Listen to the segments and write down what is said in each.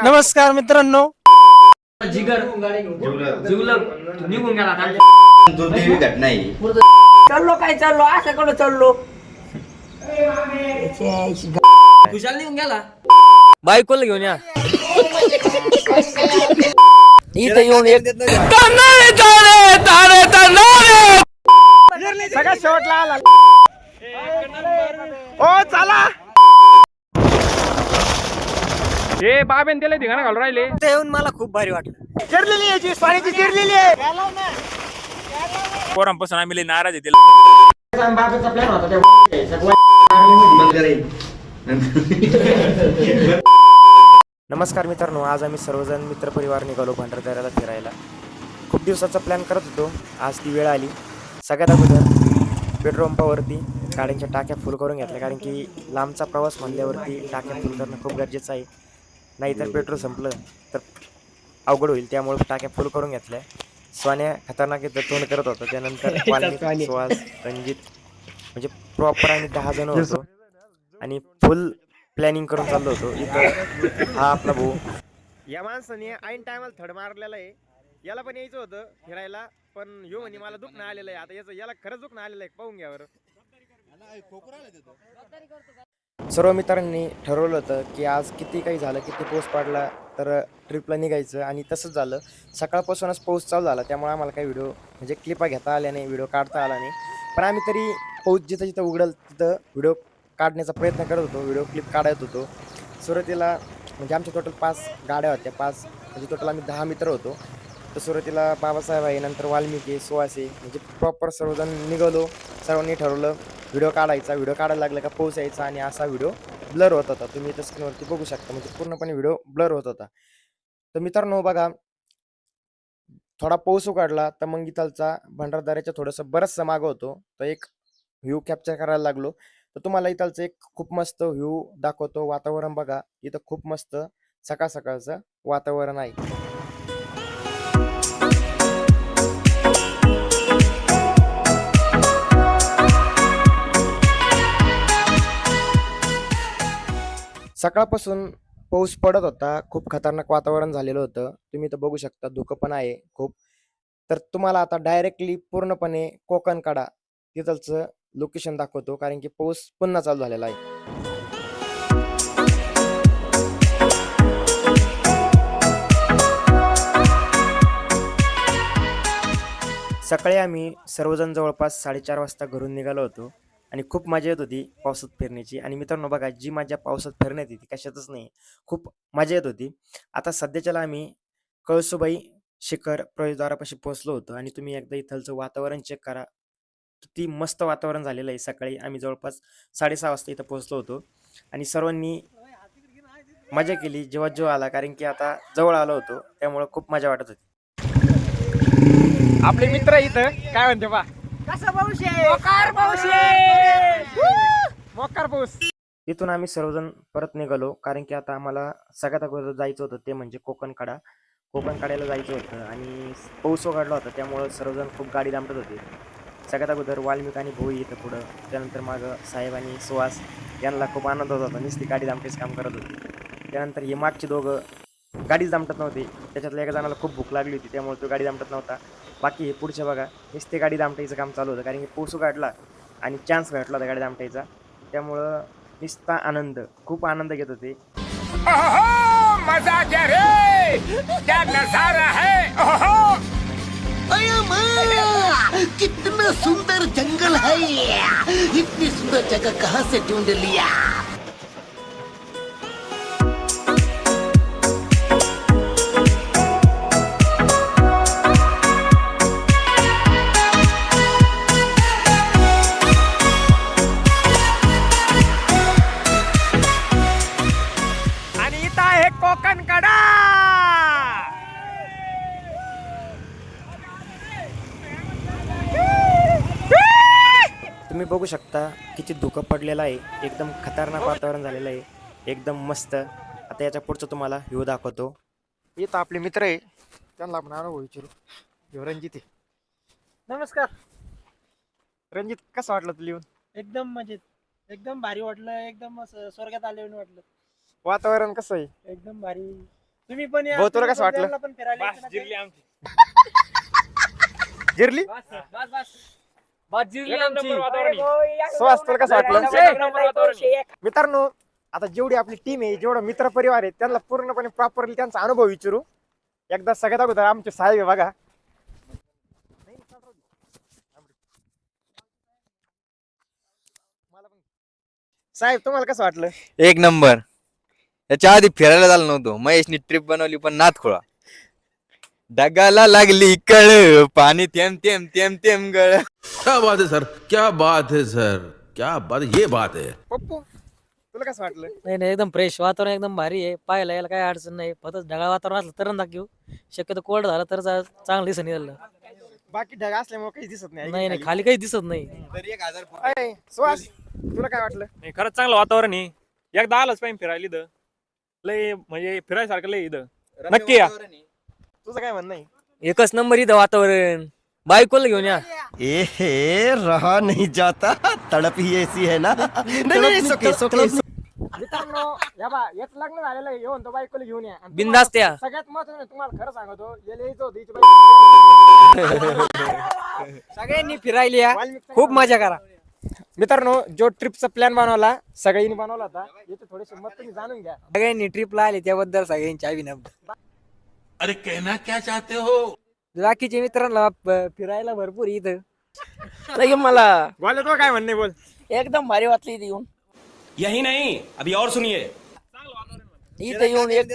नमस्कार मित्रांनो. जिगर जिवलग निघून गेला दुर्दैवी घटना आहे. चाललो काय चाललो असं कडे चाललो खुशाल निघून गेला बायकोला घेऊन या इथं येऊन एक सगळ्यात शेवटला आला. ओ चला. हे बाबेन त्याला धिंगाणा घालून राहिले. ते येऊन मला खूप भारी वाटलं. चिरलेली आहे जी पाण्याची चिरलेली आहे. पोरांपासून आम्ही लय नाराज आहे. बाबाचा प्लॅन होता नमस्कार मित्रांनो, आज आम्ही सर्वजण मित्रपरिवार निघालो भंडारदऱ्याला फिरायला. खूप दिवसाचा प्लॅन करत होतो. आज ती वेळ आली. सगळ्यात अगोदर पेट्रोल पंपावरती गाड्यांच्या टाक्या फुल करून घेतल्या, कारण की लांबचा प्रवास म्हणल्यावरती टाक्या फुल करणं खूप गरजेचं आहे. नाहीतर पेट्रोल संपलं तर अवघड होईल. त्यामुळे टाक्या फुल करून घेतल्या. स्वान्या खतरनाक इथं तोंड करत होता. त्यानंतर वाल्मिक, सुहास, रणजित म्हणजे प्रॉपर आम्ही 10 जण होतो आणि फुल प्लॅनिंग करून चाललो होतो. इथं हा आपला भाऊ. या माणसाने ऐन टायमाला थड मारलेला आहे. याला पण यायचं होतं फिरायला, पण ह्यो म्हणे मला दुखणं आलेलं आहे. आता याला खरंच दुखणं आलेलं आहे, पाहून घ्या बरं. सर्व मित्रांनी ठरवलं होतं की आज किती काही झालं, किती पाऊस पडला तर ट्रिपला निघायचं, आणि तसंच झालं. सकाळपासूनच पाऊस चालू झाला, त्यामुळे आम्हाला काही व्हिडिओ म्हणजे क्लिपा घेता आल्या नाही, व्हिडिओ काढता आला नाही. पण आम्ही तरी पाऊस जिथं जिथं उघडेल तिथं व्हिडिओ काढण्याचा प्रयत्न करत होतो, व्हिडिओ क्लिप काढत होतो. सुरुवातीला म्हणजे आमच्या टोटल 5 गाड्या होत्या, 5 म्हणजे टोटल आम्ही 10 मित्र होतो. तर सुरुवातीला बाबासाहेब आहे, नंतर वाल्मिकी, सुहास आहे, म्हणजे प्रॉपर सर्वजण निघालो. सर्वांनी ठरवलं व्हिडिओ काढायचा. व्हिडिओ काढायला लागला का पाऊस यायचा आणि असा व्हिडिओ ब्लर होत होता. तुम्ही इथं स्क्रीनवरती बघू शकता, म्हणजे पूर्णपणे व्हिडिओ ब्लर होत होता. तर मित्रांनो बघा, थोडा पाऊस उघडला तर मग इथलचा भंडारदऱ्याच्या थोडंसं बरंचसं मागं होतो, तर एक व्ह्यू कॅप्चर करायला लागलो. तर तुम्हाला इथलचं एक खूप मस्त व्ह्यू दाखवतो. वातावरण बघा, इथं खूप मस्त सकाळ सकाळचं वातावरण आहे. सकाळपासून पाऊस पडत होता. खूप खतरनाक वातावरण झालेलं होतं. तुम्ही इथं बघू शकता, धुकं पण आहे खूप. तर तुम्हाला आता डायरेक्टली पूर्णपणे कोकणकडा तिथलचं लोकेशन दाखवतो, कारण की पाऊस पुन्हा चालू झालेला आहे. सकाळी आम्ही सर्वजण जवळपास 4:30 वाजता घरून निघालो होतो आणि खूप मजा येत होती पावसात फिरण्याची. आणि मित्रांनो बघा, जी मजा पावसात फिरण्यात येते कशातच नाही. खूप मजा येत होती. आता सध्याच्याला आम्ही कळसुबाई शिखर प्रवेशद्वारापाशी पोहोचलो होतो, आणि तुम्ही एकदा इथलचं वातावरण चेक करा. किती मस्त वातावरण झालेलं आहे. सकाळी आम्ही जवळपास 6:30 वाजता इथं पोहोचलो होतो आणि सर्वांनी मजा केली, जेव्हा जेव्हा आला, कारण की आता जवळ आलो होतो, त्यामुळे खूप मजा वाटत होती. आपले मित्र इथं काय म्हणते बा, कसं पाऊस मोकार पाऊस. तिथून आम्ही सर्वजण परत निघालो, कारण की आता आम्हाला सगळ्यात अगोदर जायचं होतं ते म्हणजे कोकणकडा. कोकणकड्याला जायचं होतं आणि पाऊस उघडला होता, त्यामुळं सर्वजण खूप गाडी दामटत होते. सगळ्यात अगोदर वाल्मिक आणि भोई इथं पुढं, त्यानंतर मागं साहेब आणि सुहास यांना खूप आनंद होत होता. नुसती गाडी दामटायचं काम करत होते. त्यानंतर हे मागचे दोघं गाडीच दामटत नव्हते. त्याच्यातल्या एका जणाला खूप भूक लागली होती, त्यामुळे तो गाडी दामटत नव्हता. बाकी हे पुढचे बघा, नुसते गाडी दामटायचं काम चालू होतं, कारण की पाऊस उघडला आणि चान्स भेटला होता गाडी दामटायचा. त्यामुळं नुसता आनंद, खूप आनंद घेत होते. मजा क्या रे, क्या नजारा है. कितना सुंदर जंगल है. इतनी सुंदर जगह कहाँ से ढूंढ लिया. आणि इथं आहे कोकणकडा. तुम्ही बघू शकता किती धुकं पडलेलं आहे. एकदम खतरनाक वातावरण झालेलं आहे, एकदम मस्त. आता याच्या पुढचं तुम्हाला व्ह्यू दाखवतो. इथं आपले मित्र आहे, त्यांना आपण अनुभव विचारू. ह्यो रणजित आहे. नमस्कार. रणजित, कसं वाटलं तुला लिहून? एकदम मजेत, एकदम भारी वाटलं. एकदम असं स्वर्गात आले वाटलं. वातावरण कसं आहे? एकदम भारी. तुम्ही पण या. भाऊ, तुला कसं वाटलं? तुम्हाला पण फिरायला बस यायचं ना जिरली काही? आमची. जिरली बस जिरली एक आमची. नंबर वातावरण आहे. सुहास, तुला कसं वाटलं? एक नंबर वातावरण आहे. मित्रांनो, आता जेवढी आपली टीम आहे, जेवढा मित्र परिवार आहे, त्यांना पूर्णपणे प्रॉपरली त्यांचा अनुभव विचारू. एकदा सगळ्यात अगोदर आमचे साहेब आहे बघा. साहेब, तुम्हाला कसं वाटलं? एक नंबर. याच्या आधी फिरायला झालं नव्हतं. महेशनी ट्रिप बनवली पण नाथ खोळा. डगाला लागली कळ, पाणी थेंब थेंब थेंब थेंब गळ. क्या बात है सर, क्या बात है सर, क्या बात, ये बात है. पप्पू, तुला कसं वाटलं? नाही नाही, एकदम फ्रेश वातावरण, एकदम भारी आहे. पाहायला यायला काही अडचण नाही. फक्त ढगाळ वातावरण असलं तर दाखवू. शक्यतो कोल्ड झालं तर चांगलं दिसत नाही. बाकी ढग असल्यामुळे काही दिसत नाही. नाही नाही, खाली काही दिसत नाही. अय, सुहास, तुला काय वाटलं? नाही, खरंच चांगलं वातावरण आहे. एकदा आलंच पाहिजे फिरायला इथं. लय म्हणजे फिरायसारखं लय इथं. नक्की या. तुझं काय म्हणणं आहे? एकच नंबर इथं वातावरण. बायकोला घेऊन या. ए रहा नहीं जाता, तड़प ही ऐसी है ना. नहीं, it's okay. मित्रांनो, या बा, याचं लग्न झालेलं आहे, येऊन तो बायकोला घेऊन या. आणि बिनधास्त तुम्हाला या. सगळ्यात महत्त्वाचं तुम्हाला खरं सांगतो, याला यायचं होतं, हिची बायको- सगळ्यांनी फिरायला या. वाल्मिकी खूप मजा करा. मित्रांनो, जो ट्रिपचा प्लॅन बनवला सगळ्यांनी बनवला होता, याचे थोडेसे मत तुम्ही जाणून घ्या. सगळ्यांनी ट्रिपला आले त्याबद्दल सगळ्यांची अभिनंदन. अरे कहना क्या चाहते हो. बाकीचे मित्रांना फिरायला भरपूर इथं. लगे मला बोल, तो काय म्हणणे बोल. एकदम भारी वाटलं इथे येऊन. यही नहीं, अभी और सुनिए. इथं येऊन एक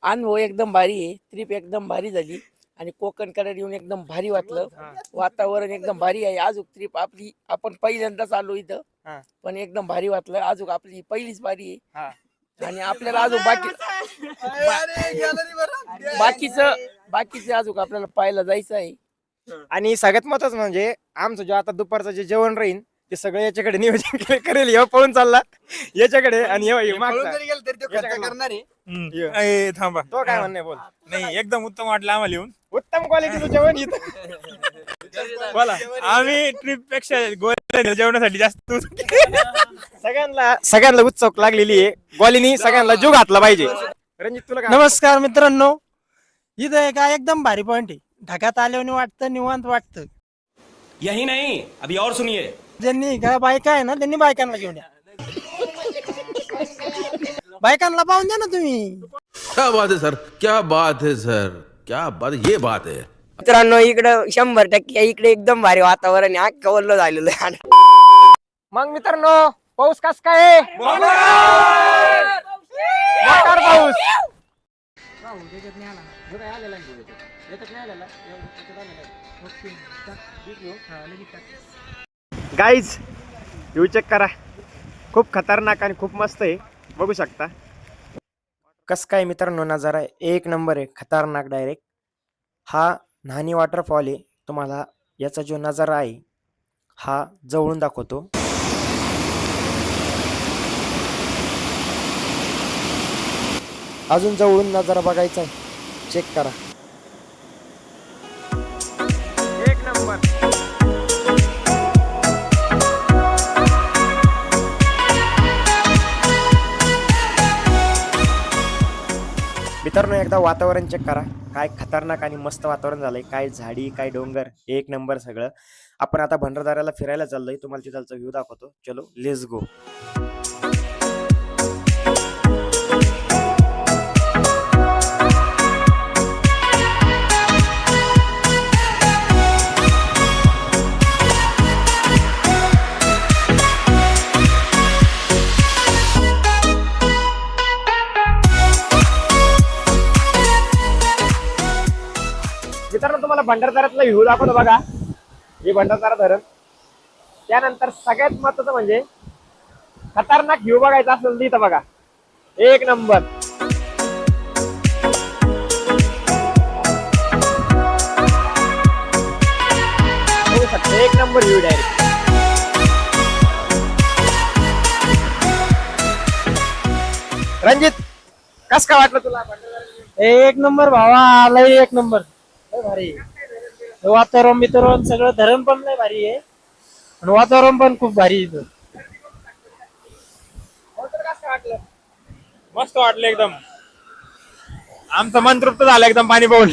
अनुभव एकदम भारी आहे. ट्रिप एकदम भारी झाली आणि कोकणकडे येऊन एकदम भारी वाटलं. वातावरण एकदम भारी आहे. अजून ट्रिप आपली आपण पहिल्यांदाच आलो इथं, हा. पण एकदम भारी वाटलं. अजून आपली पहिलीच बारी हा. आहे आणि आपल्याला अजून बाकीचं अजून आपल्याला पाहायला जायचं आहे. आणि सगळ्यात महत्वाचं म्हणजे आमचं जे आता दुपारचं जे जेवण राहील ते सगळं याच्याकडे नियोजन करेल. ह्यो पळून चालला याच्याकडे आणि ह्यो मागचा. ए, थांबा. तो काय म्हणणे बोल. नाही, एकदम उत्तम वाटलं आम्हाला येऊन. उत्तम क्वालिटीचं जेवण इथं. बोला. आम्ही ट्रिप पेक्षा गोव्याला जेवणासाठी जास्त सगळ्यांना उत्सुक लागलेली आहे. ग्वालीनी सगळ्यांना जीव घातला पाहिजे. रणजित, तुला काय? नमस्कार मित्रांनो, इथं काय एकदम भारी पॉइंट आहे. ढगात आल्याने वाटतं, निवांत वाटतं. यही नहीं, अभी और सुनिए. ज्यांनी काय बायका आहे ना, त्यांनी बायकांना घेऊन या. बायकांना पाहून द्या ना तुम्ही. क्या बात है सर, क्या बात है सर, क्या बात, ये बात है. मित्रांनो, इकडं 100% इकडे एकदम भारी वातावरण आहे. अख्खं ओलं झालेलं आहे. मग मित्रांनो, पाऊस कस काय आहे? मोकार पाऊस. गाईज, व्ह्यू चेक करा. खूप खतरनाक आणि खूप मस्त आहे, बघू शकता. कस काय मित्रांनो, नजारा एक नंबर आहे, खतरनाक डायरेक्ट. हा न्हाणी वॉटरफॉल आहे. तुम्हाला याचा जो नजारा आहे हा जवळून दाखवतो. अजून जवळून नजारा बघायचा आहे, चेक करा. एक नंबर. मित्रांनो, एकदा वातावरण चेक करा. काय खतरनाक आणि मस्त वातावरण झालंय. काय झाडी, काय डोंगर, एक नंबर सगळं. आपण आता भंडारदऱ्याला फिरायला चाललोय. तुम्हाला तिथलचा व्ह्यू दाखवतो. चलो, लेट्स गो. मित्रांनो, तुम्हाला भंडारदऱ्यातला व्ह्यू दाखवतो बघा. हे भंडारदरा धरण. त्यानंतर सगळ्यात महत्वाचं म्हणजे खतरनाक व्ह्यू बघायचा असेल तिथं बघा, एक नंबर. बघू शकता, एक नंबर व्ह्यू डायरेक्ट. रणजित कस काय वाटलं तुला भंडारदरा? एक नंबर भावा आलाय, एक नंबर लय भारी आहे. वातावरण बितावरण सगळं, धरण पण लय भारी आहे आणि वातावरण पण खूप भारी आहे इथं. मस्त वाटलं एकदम. आमचं मन तृप्त झालं एकदम पाणी पाहून.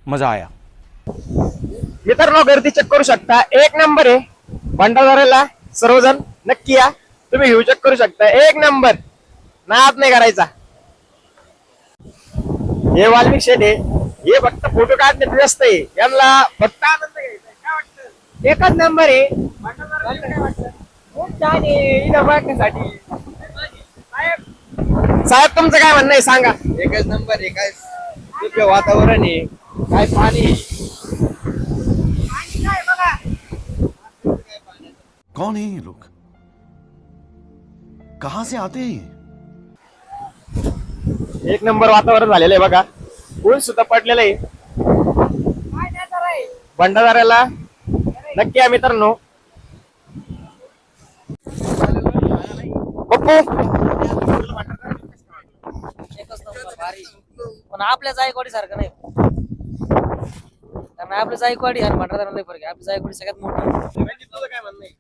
मजा आया. मित्रांनो गर्दी चेक करू शकता, एक नंबर आहे भंडारदऱ्याला. सर्वजण नक्की या, तुम्ही व्ह्यू चेक करू शकता, एक नंबर, नाद नाही करायचा. हे वाल्मिक शेठ आहे, हे फक्त फोटो काढण्यात व्यस्त आहे, यांना फक्त आनंद घ्यायचा आहे. काय वाटतं? एकच नंबर आहे भंडारदऱ्याला. काय वाटतं? खूप छान आहे इथं बघण्यासाठी. साहेब तुमचं काय म्हणणं आहे सांगा. एकच नंबर आहे. काय दिव्य वातावरण आहे, काय पाणी आहे. कौन है ये लोग? कहां से आते हैं ये? एक नंबर वातावरण झालेलं आहे बघा, ऊन सुद्धा पडलेलं आहे भंडारदऱ्याला. नक्की या मित्रांनो. पप्पू पण आपल्या जायकवाडी सारखं नाही, कारण आपल्या जायकवाडी आणि भंडारदरा नाही फरक आहे. आपली जायकवाडी सगळ्यात मोठी. काय म्हणणं आहे?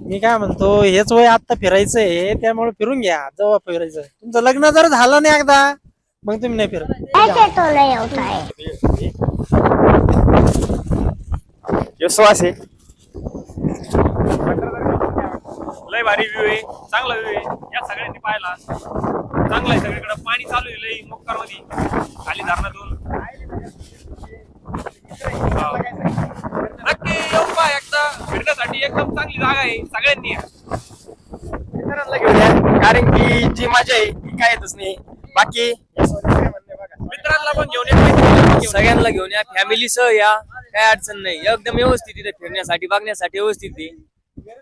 मी काय म्हणतो, हेच वय आता फिरायचं आहे, त्यामुळे फिरून घ्या जेव्हा फिरायचं. तुमचं लग्न जर झालं नाही एकदा, मग तुम्ही नाही फिरत. विश्वास आहे. लय भारी व्ह्यू आहे, चांगला व्ह्यू आहे. या सगळ्यांनी पाहिला, चांगला आहे. सगळीकडे पाणी चालू आहे लई मोक्कार मध्ये, खाली धरणातून. नक्की येऊन पहा एकदा, फिरण्यासाठी एकदम चांगली जागा आहे. सगळ्यांनी या. मित्रांना घेऊन या, कारण की जी मजा आहे ती काय येतच नाही. बाकी मित्रांना पण घेऊन या, सगळ्यांना घेऊन या, फॅमिली सह या, काय अडचण नाही. एकदम व्यवस्थित इथे फिरण्यासाठी बघण्यासाठी व्यवस्थित.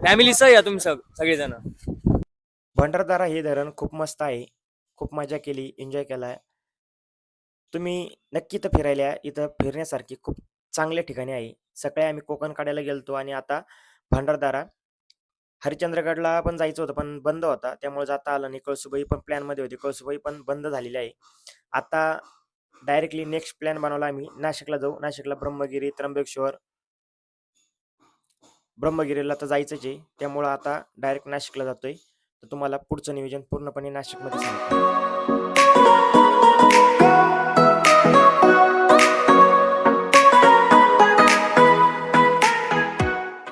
फॅमिली सह या तुम्ही सगळेजण. भंडारदरा हे धरण खूप मस्त आहे, खूप मजा केली, एन्जॉय केला. तुम्ही नक्की इथं फिरायला या. इथं फिरण्यासारखी खूप चांगल्या ठिकाणी आहे. सकाळी आम्ही कोकण काढायला गेलतो आणि आता भंडारदरा. हरिश्चंद्रगडला पण जायचं होतं पण बंद होता, त्यामुळे जाता आलं नाही. कळसुबाई पण प्लॅनमध्ये होती, कळसुबाई पण बंद झालेली आहे. आता डायरेक्टली नेक्स्ट प्लॅन बनवला आम्ही, नाशिकला जाऊ. नाशिकला ब्रह्मगिरी, त्र्यंबकेश्वर, ब्रह्मगिरीला तर जायचंच आहे, त्यामुळं आता डायरेक्ट नाशिकला जातोय. तर तुम्हाला पुढचं नियोजन पूर्णपणे नाशिकमध्ये सांगतो.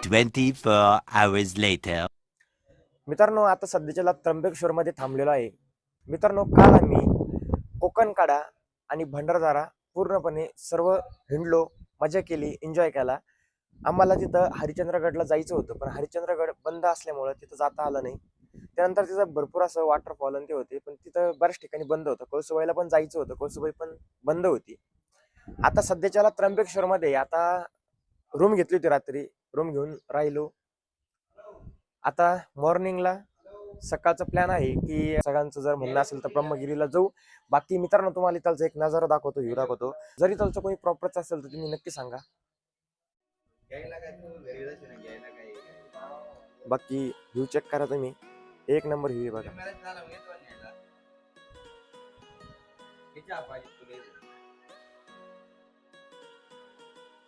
24 hours later. मित्रांनो आता सध्याच्याला त्र्यंबकेश्वरमध्ये थांबलेलो आहे. मित्रांनो काल आम्ही कोकणकाडा आणि भंडारदरा पूर्णपणे सर्व हिंडलो, मजा केली, एन्जॉय केला. आम्हाला तिथं हरिश्चंद्रगडला जायचं होतं पण हरिश्चंद्रगड बंद असल्यामुळं तिथं जाता आलं नाही. त्यानंतर तिथं भरपूर असं वॉटरफॉल आणि ते होते पण तिथं बऱ्याच ठिकाणी बंद होतं. कळसुबाईला पण जायचं होतं, कळसुबाई पण बंद होती. आता सध्याच्याला त्र्यंबकेश्वरमध्ये आता रूम घेतली होती, रात्री रूम घेऊन राहिलो. आता मॉर्निंगला सकाळचा प्लॅन आहे की सगळ्यांचं जर म्हणणं असेल तर ब्रह्मगिरीला जाऊ. बाकी मित्रांनो तुम्हाला इथलचा एक नजारा दाखवतो, व्ह्यू दाखवतो. जरी इथलचं कोणी प्रॉपरच असेल तर तुम्ही नक्की सांगा. बाकी व्ह्यू चेक करा तुम्ही, एक नंबर व्ह्यू आहे बघा.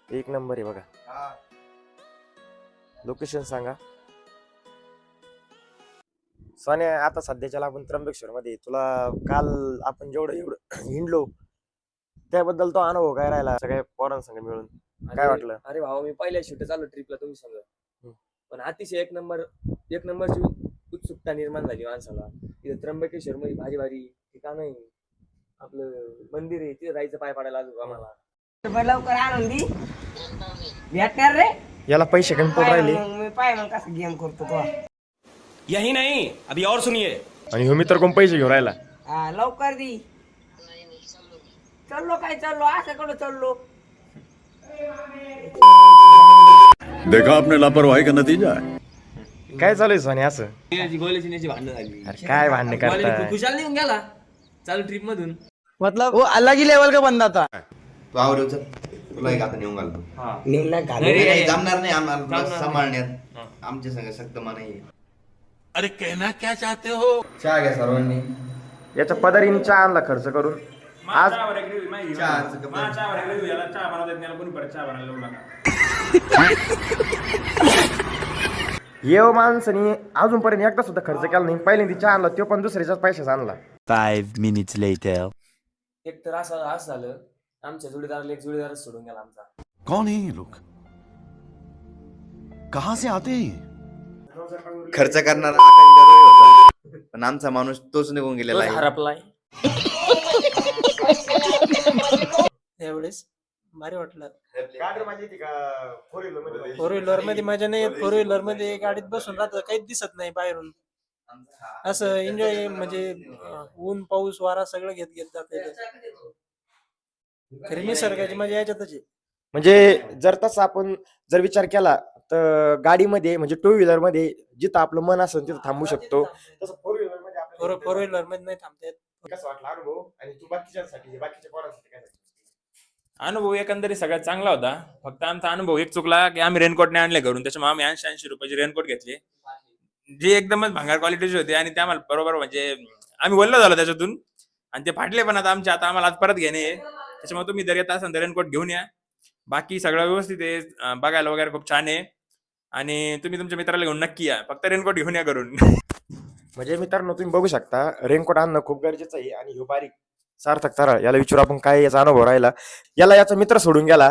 एक नंबर आहे बघा. लोकेशन सांगा. सोन्या आता सध्याच्याला आपण त्र्यंबकेश्वर मध्ये, तुला काल आपण एवढं हिंडलो त्याबद्दल तो अनुभव काय राहिला सगळ्या पोरांसंग मिळून, काय वाटलं? अरे भावा मी पहिल्या शूट चालू ट्रिपला तुम्ही सांगा, पण अतिशय एक नंबरची उत्सुकता निर्माण झाली माणसाला. इथं त्र्यंबकेश्वर मध्ये भारी भारी ठिकाण आहे, आपलं मंदिर आहे, तिथे जायचं पाय पडायला अजून आम्हाला. लवकर आणून दी भेटणार रे. याला पैसे कमी पडून राहिले मी पाय मग कसं गेम करतो तो. यही नहीं, अभी और सुनिए. आणि ह्यो मित्र कोण पैसे घेऊन राहिला. हा लवकर दी. चाललो काय चाललो असं कडं चाललो. देखा आपने लापरवाही का नतीजा है. काय चालू आहे सोन्या असं? गोल्याची भांडण झाली. अरे काय भांडणे करता? खुशाल निघून गेला चालू ट्रिप मधून. मतलब वो अलग ही लेवल का बंदा था. तू आवड तुला एक आता नेऊन घालतो. जमणार नाही आम्हाला सांभाळण्यात, आमच्या संग सक्त मनाई. अरे कहना क्या चाहते हो. चहा घ्या सर्वांनी. याच्या पदारीने चहा आणला खर्च करून. आज चहावर एक review माहिती चहा आहे? माझ्या चहावर एक review याला चहा बनवता येत नाही, याला कोणी परत चहा बनायला लावू नका. येव माणसाने अजूनपर्यंत एकदा सुद्धा खर्च केला नाही. पहिल्यांदा चहा आणला तो पण दुसऱ्याच्याच पैशाचा आणला. 5 minutes later. एक तर असं झालं, आमच्या जोडीदाराला एक जोडीदारच सोडून गेला आमचा. कौन है ये लोग? कहाँ से आते हैं ये? खर्च करणारा आकाश गरोळे होता, पण आमचा माणूस तोच निघून गेलेला आहे. हरपलाय त्यावेळेस भारी वाटलं. फोर व्हीलर मध्ये मजा नाही येत. फोर व्हीलर मध्ये गाडीत बसून राहतं, काहीच दिसत नाही बाहेरून. असं एन्जॉय म्हणजे ऊन पाऊस वारा सगळं घेत घेत जाते. खरी निसर्गाची मजा याच्यातच आहे. म्हणजे जर तसं आपण जर विचार केला तर गाडीमध्ये म्हणजे टू व्हीलर मध्ये जिथं आपलं मन असेल तिथं थांबू शकतो. तसं फोर व्हीलर मध्ये आपल्याला फोर व्हीलर मध्ये नाही थांबता येत. कसं वाटलं अनुभव आणि तू बाकीच्या पोरांसाठी काय सांगतो? अनुभव एकंदरीत सगळ्यात चांगला होता. फक्त आमचा अनुभव एक चुकला की आम्ही रेनकोट नाही आणले घरून, त्याच्यामुळे आम्ही 80 रुपयाचे रेनकोट घेतले, जे एकदमच भांगार क्वालिटीचे होते आणि ते आम्हाला बरोबर म्हणजे आम्ही वल्ल झालो त्याच्यातून आणि ते फाटले पण. आता आम्हाला आज परत घेणे आहे, त्याच्यामुळे तुम्ही जर येत असाल तर रेनकोट घेऊन या. बाकी सगळं व्यवस्थित आहे, बघायला वगैरे खूप छान आहे आणि तुम्ही तुमच्या मित्राला घेऊन नक्की या, फक्त रेनकोट घेऊन या करून. म्हणजे मित्रांनो तुम्ही बघू शकता रेनकोट आणणं खूप गरजेचं आहे. आणि ह्यो बारीक सार्थक तारा याला विचारू आपण काय याचा अनुभव राहिला. याचा मित्र सोडून गेला.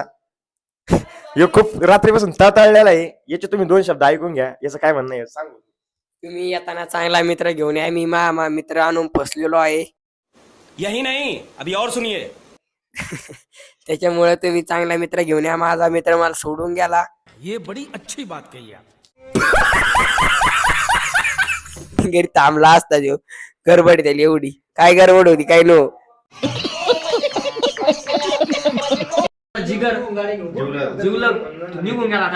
ह्यो खूप रात्रीपासून तळतळलेला आहे. याचे तुम्ही 2 शब्द ऐकून घ्या, याचं काय म्हणणं आहे सांगू. तुम्ही येताना चांगला मित्र घेऊन या. मी मा मित्र आणून फसलेलो आहे. यही नहीं, अभी और सुनिए. त्याच्यामुळे तुम्ही चांगला मित्र घेऊन या. माझा मित्र मला सोडून गेला. ये बड़ी अच्छी बात कही आप. घरी थांबला असता देव. गडबड त्याला एवढी काय गडबड होती काय नो. निघून गेला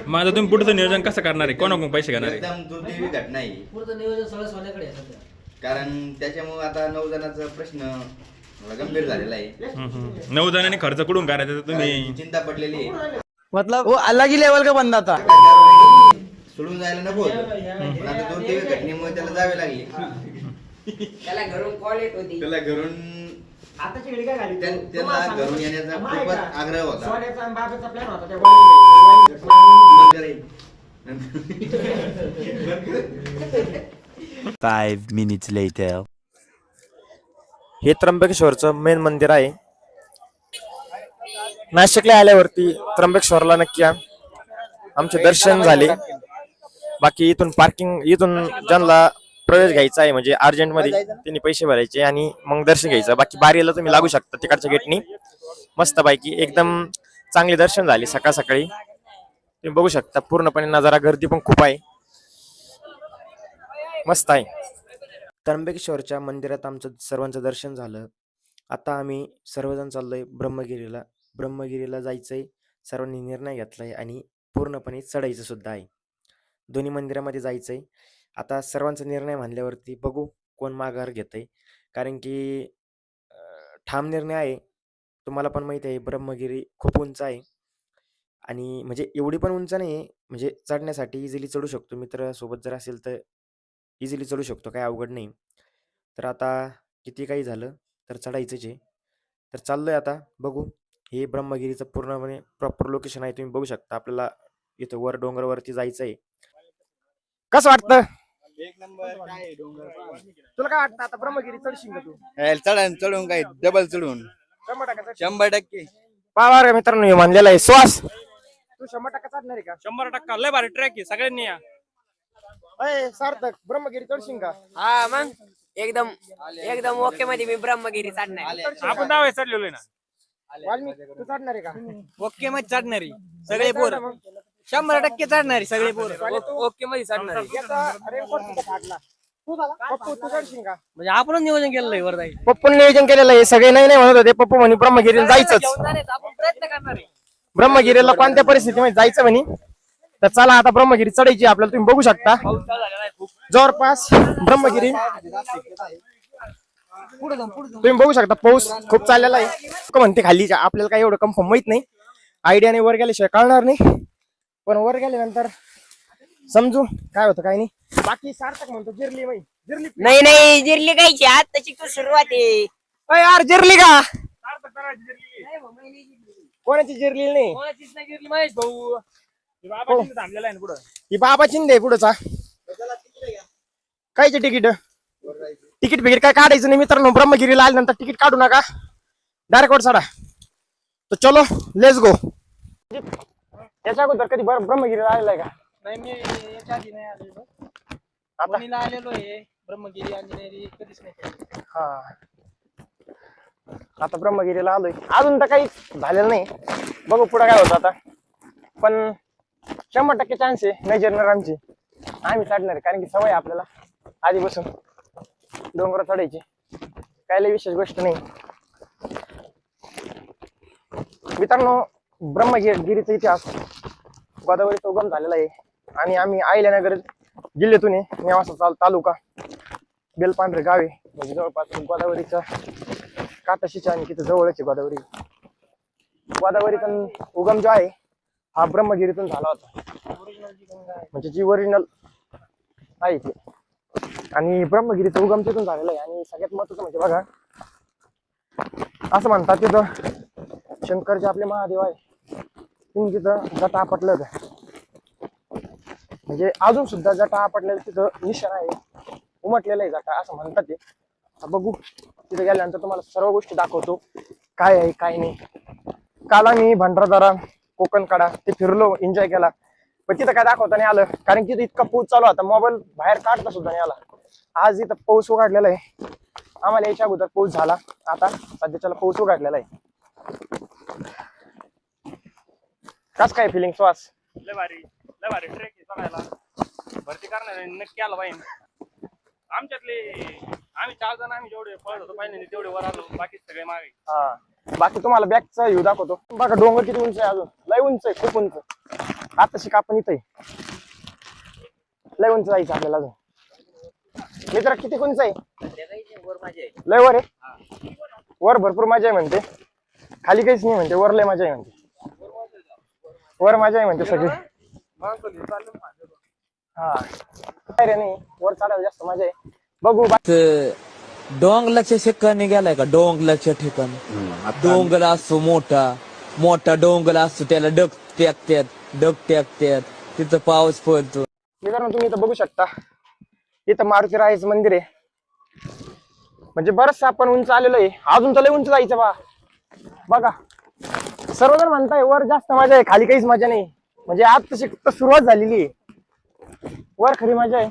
मग आता तुम्ही पुढचं नियोजन कसं करणार आहे, कोणाकडून पैसे घेणार आहे? एकदम दुर्दैवी घटना आहे, कारण त्याच्यामुळे आता 9 जणांचा प्रश्न गंभीर झालेला आहे. 9 जणांनी खर्च कुठून करायचा तर तुम्ही चिंता पडलेली आहे. मतलब वो अलग ही लेवल का बंदा था. सोडून जायला नको होतं, पण आता दुर्दैवी घटनेमुळे त्याला जावे लागले. त्याला घरून कॉल येत होती. त्याला घरून आताची घडी काय झाली? त्याला घरून येण्याचा खूपच आग्रह होता. सोन्याचा आणि बाबाचा प्लॅन होता. त्या वाळीने बंद करेल. 5 minutes later. हे त्र्यंबकेश्वरचं मेन मंदिर आहे. नाशिकला आल्यावरती त्र्यंबकेश्वरला नक्की या. आमचे दर्शन झाले. बाकी इथून ज्यांना प्रवेश घ्यायचा आहे म्हणजे अर्जंट मध्ये त्यांनी पैसे भरायचे आणि मग दर्शन घ्यायचं. बाकी बारीला तुम्ही लागू शकता तिकडच्या गेटनी. मस्त पैकी एकदम चांगले दर्शन झाले सकाळ सकाळी. तुम्ही बघू शकता पूर्णपणे नजारा, गर्दी पण खूप आहे, मस्त आहे. त्र्यंबकेश्वरच्या मंदिरात आमचं सर्वांचं दर्शन झालं. आता आम्ही सर्वजण चाललोय ब्रह्मगिरीला. ब्रह्मगिरीला जायचंय, सर्वांनी निर्णय घेतलाय आणि पूर्णपणे चढायचं सुद्धा आहे. दोन्ही मंदिरामध्ये जायचंय. आता सर्वांचा निर्णय म्हणल्यावरती बघू कोण माघार घेतंय, कारण की ठाम निर्णय आहे. तुम्हाला पण माहिती आहे ब्रह्मगिरी खूप उंच आहे आणि म्हणजे एवढी पण उंच नाही आहे, म्हणजे चढण्यासाठी इझिली चढू शकतो. मित्र सोबत जर असेल तर इझिली चढू शकतो, काही अवघड नाही. तर आता किती काही झालं तर चढायचंच आहे. तर चाललोय आता बघू. हे ब्रह्मगिरीचं पूर्णपणे प्रॉपर लोकेशन आहे, तुम्ही बघू शकता. आपल्याला इथं वर डोंगरावरती जायचं आहे. कसं वाटतं? तुला काय वाटतं आता ब्रह्मगिरी चढशील का तू? चढून काय डबल चढून 100%. पाहा रे मित्रांनो, हे म्हणलेलं आहे श्वास. तू 100% चढणार आहे का? 100% लय भारी ट्रॅक आहे, सगळ्यांनी या. अय सार्थक, ब्रह्मगिरी चढशील का? हा मग एकदम एकदम ओके मध्ये मी ब्रह्मगिरी चढणार. आपण दावे चढलेलो आहे ना. वाल्मिक, तू चढणार आहे का? ओके मध्ये चढणारी सगळे पोर. 100% चढणारी सगळे पोर. ओके मध्ये चढणार. याचा रेनकोट कुठं फाटला? तू झाला? पप्पू तू चढशील का? म्हणजे आपणच नियोजन केलेलं आहे वर जायचं. पप्पून नियोजन केलेलं आहे. सगळे नाही म्हणत होते, पप्पू म्हणे ब्रह्मगिरीला जायचंच. आपण प्रयत्न करणार आहे. ब्रह्मगिरीला कोणत्या परिस्थितीमध्ये जायचं म्हणे. तर चला आता ब्रह्मगिरी चढायची आपल्याला. तुम्ही बघू शकता जवळपास ब्रह्मगिरी तुम्ही बघू शकता. पाऊस खूप चाललेला आहे. म्हणते खाली आपल्याला काही एवढं कन्फर्म माहित नाही, आयडिया नाही. वर गेल्याशिवाय कळणार नाही, पण वर गेल्यानंतर समजू काय होतं काय नाही. बाकी सार्थक म्हणतो जिरली माई नाही नाही जिरली कायची आज तशी तू सुरुवात आहे. अय यार जिरली का? कोणाची जिरली नाही? कोणाचीच नाही गिरली महेश भाऊ. हो. थांबलेला आहे ना पुढं. ही बाबा चिंदे पुढचा कायचे तिकीट बिकीट काय काढायचं नाही मित्रांनो. ब्रह्मगिरीला आल्यानंतर तिकीट काढू नका, डायरेक्ट वर चढा. तर चलो लेट्स गो. त्याच्या अगोदर कधी ब्रह्मगिरीला आलेला आहे का? नाही मी याच्या आधी नाही आलेलो. आता वणीला आलेलो आहे. ब्रह्मगिरी अंजनेरी कधीच नाही केलं. हा आता ब्रह्मगिरीला आलोय. अजून तर काही झालेलं नाही, बघू पुढे काय होतं आता. पण 100% चान्स आहे नाही जिरणार आमची. आम्ही चढणार आहे, कारण की सवय आहे आपल्याला आधीपासून डोंगर चढायची. काय लय विशेष गोष्ट नाही मित्रांनो. ब्रह्मगिरीचा इतिहास गोदावरीचा उगम झालेला आहे आणि आम्ही अहिल्यानगर जिल्ह्यातून आहे. नेवासा तालुका बेलपांढरे गाव आहे, म्हणजे जवळपास गोदावरीच्या काटाशीच्या आणि तिथं जवळच आहे गोदावरी. गोदावरीचा उगम जो आहे हा ब्रह्मगिरीतून झाला होता, म्हणजे जी ओरिजिनल आहे ती. आणि ब्रह्मगिरीचा उगम तिथून झालेला आहे. आणि सगळ्यात महत्वाचं म्हणजे बघा, असं म्हणतात तिथं शंकर जे आपले महादेव आहे तिने तिथं जटा आपटलं होतं. म्हणजे अजून सुद्धा जटा आपटलेलं तिथं निशाण आहे, उमटलेलं आहे जटा असं म्हणतात ते. बघू तिथे गेल्यानंतर तुम्हाला सर्व गोष्टी दाखवतो काय आहे काय नाही. काल आम्ही भंडारदरा कोकणकडा ते फिरलो, एन्जॉय केला, पण तिथं काय दाखवता नाही आलं, कारण की तिथं इतका पाऊस चालू होता मोबाईल बाहेर काढता सुद्धा नाही आला. आज इथं पाऊस उघडलेला आहे. आम्हाला याच्या अगोदर पाऊस झाला, आता सध्याच्याला पाऊस उघडलेला आहे. कस काय फिलिंग श्वास? लय भारी ट्रेक आहे चढायला. भरती करणार नक्की आला पाहिजे. आमच्यातले आम्ही 4 जण आम्ही जेवढे पळत होतो पाहिजे तेवढे वर आलो, बाकी सगळे मागे. हा बाकी तुम्हाला बॅकचा व्ह्यू दाखवतो. बघा डोंगर किती उंच आहे, अजून लय उंच आहे, खूप उंच. आता शिक आपण इथे लय उंच जायचं आपल्याला अजून. मित्र किती उंच आहे? लय वर आहे. वर भरपूर मजा आहे म्हणते, खाली काहीच नाही म्हणते, वर लय मजा आहे म्हणते. वर मजा आहे म्हणते सगळी. हा काय रे नाही, वर चढायला जास्त मजा आहे. बघू डोंगराच्या ठिकाणी गेलाय का? डोंगराच्या ठिकाणी डोंगर असतो मोठा मोठा डोंगर असतो, त्याला डग टाकतात तिथं पाऊस पडतो. मित्रांनो तुम्ही इथं बघू शकता, इथं मारुती रायाचं मंदिर आहे. म्हणजे बरंच आपण उंच आलेलो आहे, अजून तर लय उंच जायचं बघा. सर्वजण म्हणताय वर जास्त मजा आहे, खाली काहीच मजा नाही. म्हणजे आज तशी फक्त सुरुवात झालेली आहे, वर खरी मजा आहे.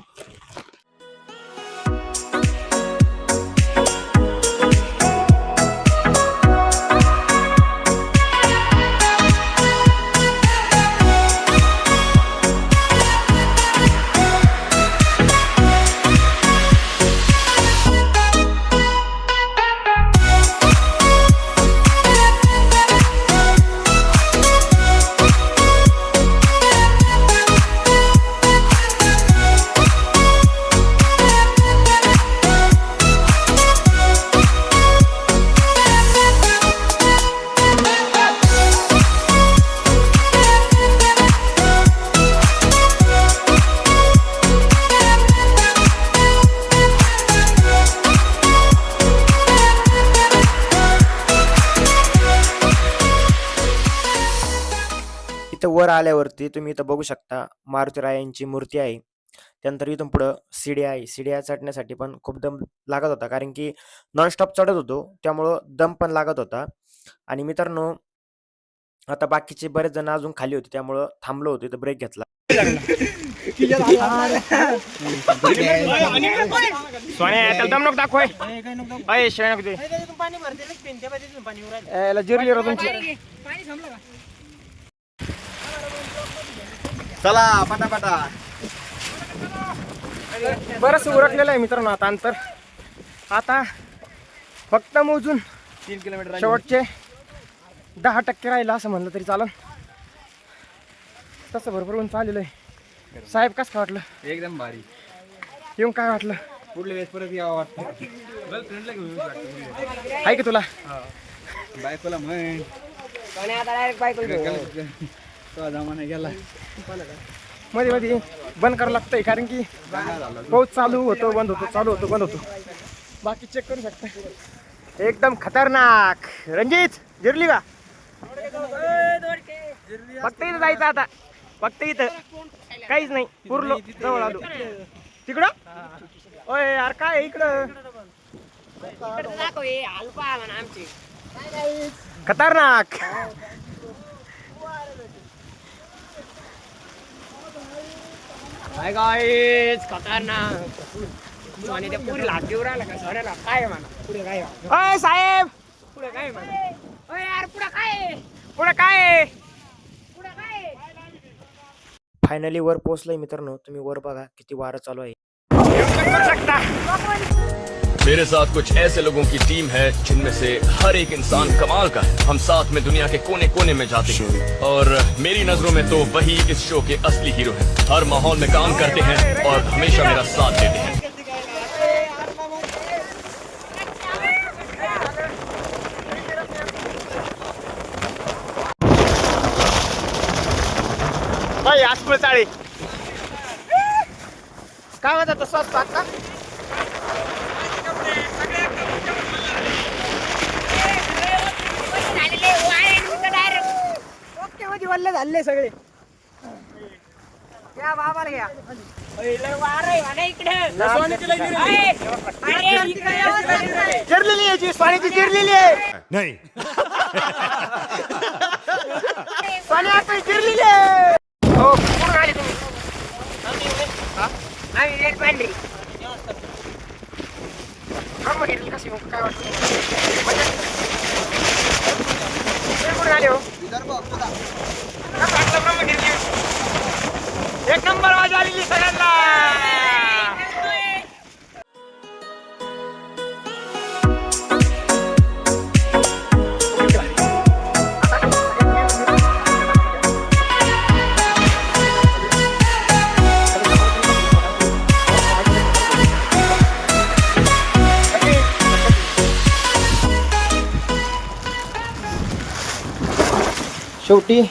इथं वर आल्यावरती तुम्ही इथं बघू शकता मारुतीरायांची मूर्ती आहे. त्यानंतर इथून पुढं शिड्या आहे. शिड्या चढण्यासाठी पण खूप दम लागत होता, कारण की नॉनस्टॉप चढत होतो, त्यामुळं दम पण लागत होता. आणि मित्रांनो आता बाकीचे बरेच जण अजून खाली होते, त्यामुळं थांबलो होतो, इथं ब्रेक घेतला. पाणी भरते पाणी उरायला. जिरली रे तुमची. चला पटापटा. बरंच उरकलेलं आहे मित्रांनो आता अंतर. आता फक्त मोजून 3 किलोमीटर शेवटचे 10% राहिलं असं म्हणलं तरी चालेल. तसं भरपूर उंच आलेलं आहे. साहेब कसं काय वाटलं? एकदम भारी. येऊन काय वाटलं? पुढल्या वेळेस परत यावं वाटतं. गर्लफ्रेंडला घेऊन आहे की तुला? बायकोला म्हण आता डायरेक्ट बायको तो जमाना गेला. मध्ये मध्ये बंद करावं लागतंय, कारण की पाऊस चालू होतो बंद होतो, चालू होतो बंद होतो. बाकी चेक करू शकता, एकदम खतरनाक. रणजित जिरली का? फक्त इथं जायचं आता, फक्त इथं काहीच नाही, पूर्ण जवळ आलो. तिकडं ओय यार काय इकडं खतरनाक. काय गाईस खतरनाक आणि ते पुरी लागीवर आला का सोन्याला काय म्हणा पुढे काय अय साहेब पुढे काय म्हणा अय यार पुढे काय पुढे काय पुढे काय. फायनली वर पोहोचलोय मित्रांनो. तुम्ही वर बघा किती वारं चालू आहे. मेरे साथ कुछ ऐसे लोगों की टीम है जिनमें से हर एक इंसान कमाल का है. हम साथ में दुनिया के कोने कोने में जाते हैं और मेरी नजरों में तो वही इस शो के असली हीरो हैं. हर माहौल में काम करते हैं और हमेशा मेरा साथ देते हैं. भाई आजपुळे चाळे काय म्हणतात स्वस्त का वल्ले झाले सगळे. या बाबाला घ्या चिरलेली याची पाण्याची चिरलेली आहे नहीं. पाणी चिरलेली आहे. हो कुठून आले तुम्ही? आम्ही रेड पांढरी ब्रह्मगिरी कशी काय वाटतं कुठून आले हो? ब्रह्मगिरी एक नंबर वाजा आलेली सगळ्यांना. शेवटी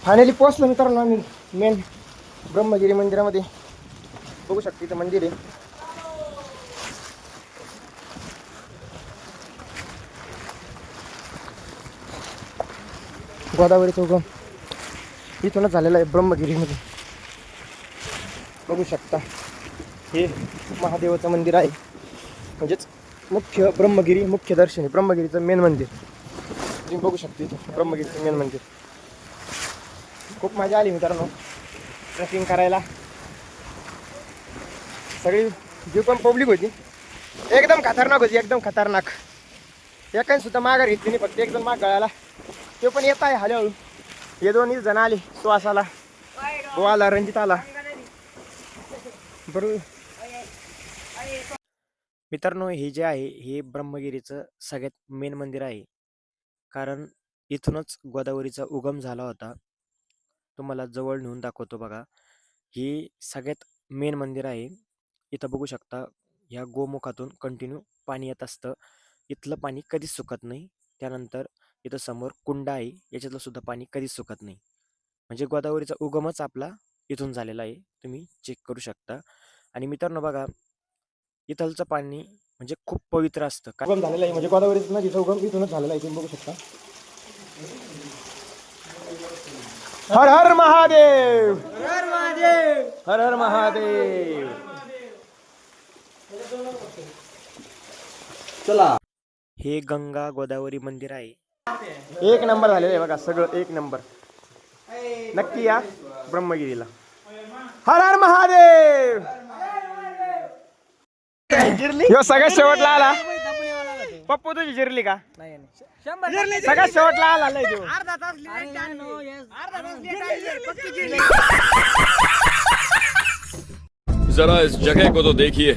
फायनली पोहोचलो मित्रांनो आम्ही मेन ब्रह्मगिरी मंदिरामध्ये. बघू शकता इथं मंदिर आहे. गोदावरीचा उगम इथूनच झालेला आहे ब्रह्मगिरीमध्ये. बघू शकता हे महादेवाचं मंदिर आहे, म्हणजेच मुख्य ब्रह्मगिरी मुख्य दर्शनी ब्रह्मगिरीचं मेन मंदिर. तुम्ही बघू शकता इथं ब्रह्मगिरीचं मेन मंदिर. खूप मजा आली मित्रांनो ट्रेकिंग करायला. सगळी जी पण पब्लिक होती एकदम खतरनाक होती, एकदम खतरनाक. एकाने सुद्धा माघार घेतली नाही, फक्त एकदम माग गळाला. ते पण येत आहे हळूहळू. हे दोन्ही जण आले, सुहास आला, तो आला, रणजित आला. बरोबर मित्रांनो हे जे आहे हे ब्रह्मगिरीचं सगळ्यात मेन मंदिर आहे, कारण इथूनच गोदावरीचा उगम झाला होता. तुम्हाला जवळ नेऊन दाखवतो बघा. हे सगळ्यात मेन मंदिर आहे. इथं बघू शकता ह्या गोमुखातून कंटिन्यू पाणी येत असतं. इथलं पाणी कधीच सुकत नाही. त्यानंतर इथं समोर कुंड आहे, याच्यातलं सुद्धा पाणी कधीच सुकत नाही. म्हणजे गोदावरीचा उगमच आपला इथून झालेला आहे, तुम्ही चेक करू शकता. आणि मित्रांनो बघा इथलचं पाणी म्हणजे खूप पवित्र असतं. उगम झालेला आहे, म्हणजे गोदावरीचा नदीचा उगम इथूनच झालेला आहे. तुम्ही बघू शकता. हर हर महादेव, हर महादेव, हर हर महादेव. चला हे गंगा गोदावरी मंदिर आहे. एक नंबर झालेलं आहे बघा, सगळं एक नंबर. नक्की या ब्रह्मगिरीला. हर हर महादेव. ह्यो सगळ्यात शेवटला आला. पप्पू तुझी जिरली का? सगळ्यात शेवटला आला लय देऊ. जरा इस जगह को तो देखिए,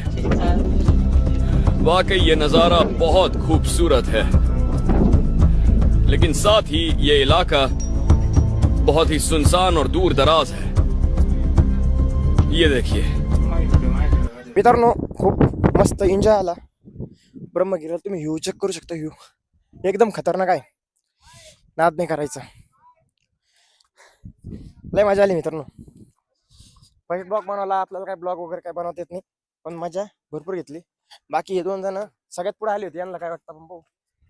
वाकई ये नजारा बहुत खूबसूरत है, लेकिन साथ ही ये इलाका बहुत ही सुनसान और दूर दराज है. ये देखिए. मित्रांनो खूप मस्त एन्जॉय आला ब्रह्मगिरीला. तुम्ही व्ह्यू चेक करू शकता. व्ह्यू एकदम खतरनाक आहे, नाद नाही करायचा. लय मजा आली मित्रांनो. फर्स्ट ब्लॉग बनवला, आपल्याला काय ब्लॉग वगैरे काय बनवता येत नाही, पण मजा भरपूर घेतली. बाकी हे 2 जण सगळ्यात पुढे आले होते, यांना काय वाटतं आपण पाहू.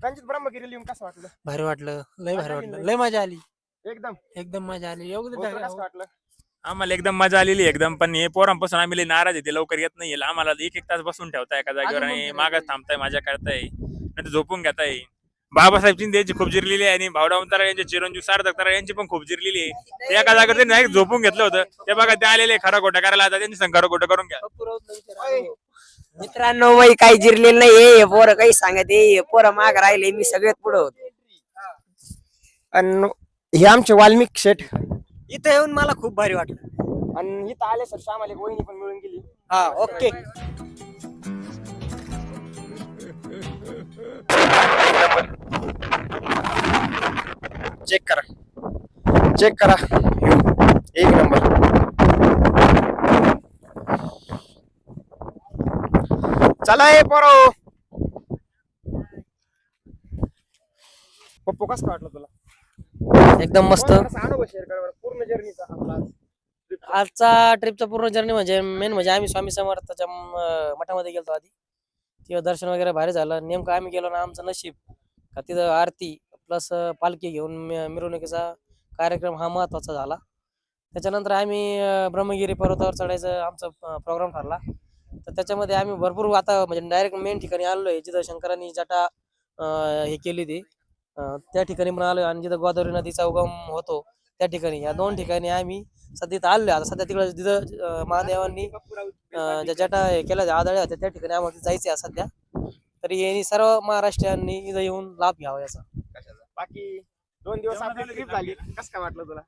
रणजित, ब्रह्मगिरी लिहून कसं वाटलं? भारी वाटलं, लय भारी मजा वाटलं, आली लय मजा आली, एकदम. एकदम मजा आली. एवढं भाऊ, तुला कसं वाटलं? आम्हाला एकदम मजा आलेली एकदम. पण हे पोरांपासून आम्ही लय नाराज येते, लवकर येत नाही. आम्हाला 1-1 तास बसून ठेवताय एका जागेवर आणि मागच थांबताय, मजा करताय, नाही झोपून घेताय. बाबासाहेब शिंदे यांची खूप जिरलेली आहे आणि भावडाव तारा यांचे चिरंजीव सार्थक तारा यांची पण खूप जिरलेली आहे. ते एका जागेवर त्यांनी direct झोपून घेतलं होतं. ते बघा ते आलेले खरं खोटं करायला, आता त्यांनी संग खरं खोटं करून घ्या. मित्रांनो वय काही जिरलेलं नाही, हे पोरं काही सांगत, हे पोरं माग राहिले, मी सगळ्यात पुढे होतो. आणि हे आमचे वाल्मिक शेठ. इथं येऊन मला खूप भारी वाटलं. आणि इथं आले सर, आम्हाला एक वहिनी पण मिळून गेली. हा, ओके. चेक करा एक नंबर. चला हे पोरो. पप्पू कसं वाटलं तुला? एकदम मस्त. थोडासा अनुभव शेअर कर बरं, पूर्ण जर्नीचा आपला आजचा ट्रिपचा पूर्ण जर्नी म्हणजे मेन म्हणजे आम्ही स्वामी समर्थाच्या मठामध्ये गेलतो आधी. तिथं दर्शन वगैरे भारी झालं. नेमकं आम्ही गेलो ना, आमचं नशीब का तिथं आरती प्लस पालखी घेऊन मिरवणुकीचा कार्यक्रम हा महत्त्वाचा झाला. त्याच्यानंतर आम्ही ब्रह्मगिरी पर्वतावर चढायचं आमचा प्रोग्राम ठरला. तर त्याच्यामध्ये आम्ही भरपूर आता म्हणजे डायरेक्ट मेन ठिकाणी आलो आहे, जिथं शंकरांनी जटा हे केली ती त्या ठिकाणी पण आलो, आणि जिथं गोदावरी नदीचा उगम होतो त्या ठिकाणी. या 2 ठिकाणी आम्ही सध्या आलो. आता सध्या तिकडे जिथं महादेवांनी ज्या जटा हे केल्या आदळ्या होत्या त्या ठिकाणी आम्हाला जायचं आहे सध्या. तरी यांनी सर्व महाराष्ट्रीयांनी इथं येऊन लाभ घ्यावा याचा. बाकी 2 दिवस आपली ट्रिप झाली, कसं काय वाटलं तुला?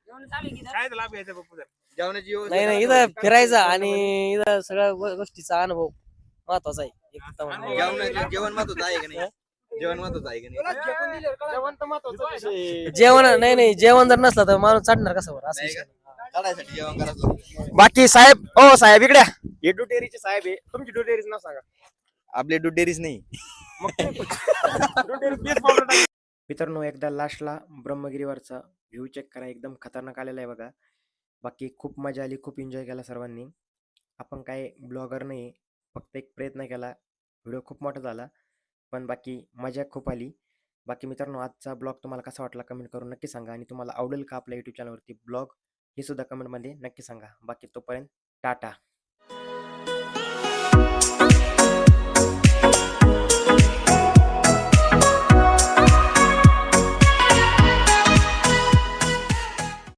काय लाभ घ्यायचा पप्पू जर? जेवणाची व्यवस्था नाही नाही, इथं फिरायचं आणि इथं सगळ्या गोष्टीचा अनुभव महत्वाचा आहे. जेवण महत्वाचं आहे का नाही? जेवण महत्वाचं आहे का नाही? जेवण तर महत्वाचं विषय. जेवण नाही, जेवण जर नसलं तर माणूस चढणार कसं बरं असं नाही विषय. का? चढायसाठी जेवण करायचं लागतं. बाकी साहेब, ओ साहेब इकडे या. हे डुटेरीचे साहेब आहे, तुमची डुटेरीच नाव सांगा. आपले डुटेरीच नाही. मित्रांनो, एकदा लास्टला ब्रह्मगिरीवरचा व्ह्यू चेक करा, एकदम खतरनाक आलेला आहे बघा. बाकी खूप मजा आली, खूप एन्जॉय केला सर्वांनी. आपण काय ब्लॉगर नाही, फक्त एक प्रयत्न केला, व्हिडिओ खूप मोठा झाला, पण बाकी मजा खूप आली. बाकी मित्रांनो, आजचा ब्लॉग तुम्हाला कसा वाटला कमेंट करून नक्की सांगा, आणि तुम्हाला आवडेल का आपल्या यूट्यूब चॅनलवरती ब्लॉग हे सुद्धा कमेंटमध्ये नक्की सांगा. बाकी तोपर्यंत टाटा.